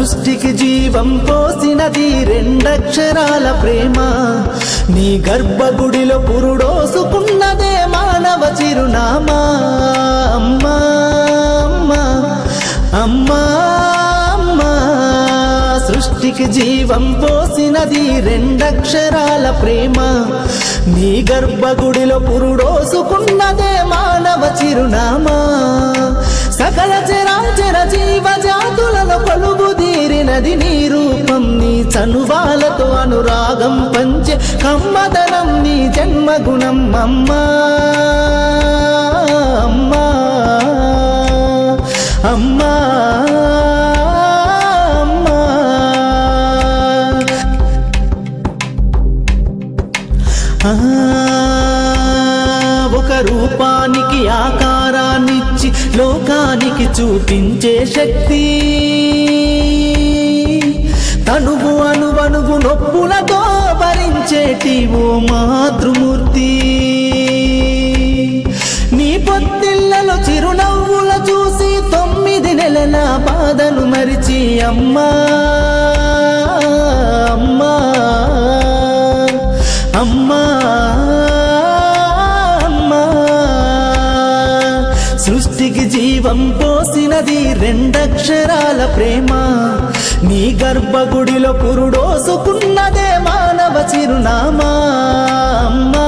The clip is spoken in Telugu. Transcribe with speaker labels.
Speaker 1: సృష్టికి జీవం పోసినది రెండక్షరాల ప్రేమ. నీ గర్భగుడిలో పురుడోసుకున్నదే మానవ చిరునామా. అమ్మా అమ్మా అమ్మా అమ్మా, సృష్టికి జీవం పోసినది రెండక్షరాల ప్రేమ. నీ గర్భగుడిలో పురుడోసుకున్నదే మానవ చిరునామా. సకల చరాచర జీవజాతులలో కొలువుదీరినది నీ రూపం. నీ చనువాలతో అనురాగం పంచే కమ్మదనం నీ జన్మగుణం. అమ్మా అమ్మా అమ్మా ఒక రూపానికి ఆకారాన్నిచ్చి లోకానికి చూపించే శక్తి. తనువు అనువనువు నొప్పులతో భరించేటి ఓ మాతృమూర్తి. నీ పొత్తిళ్లలో చిరునవ్వుల చూసి 9 నెలల బాధను మరిచి అమ్మా అమ్మా అమ్మా అమ్మా, సృష్టికి జీవం పోసినది రెండక్షరాల ప్రేమ. నీ గర్భగుడిలో పురుడోసుకున్నదే మానవ చిరునామా. అమ్మా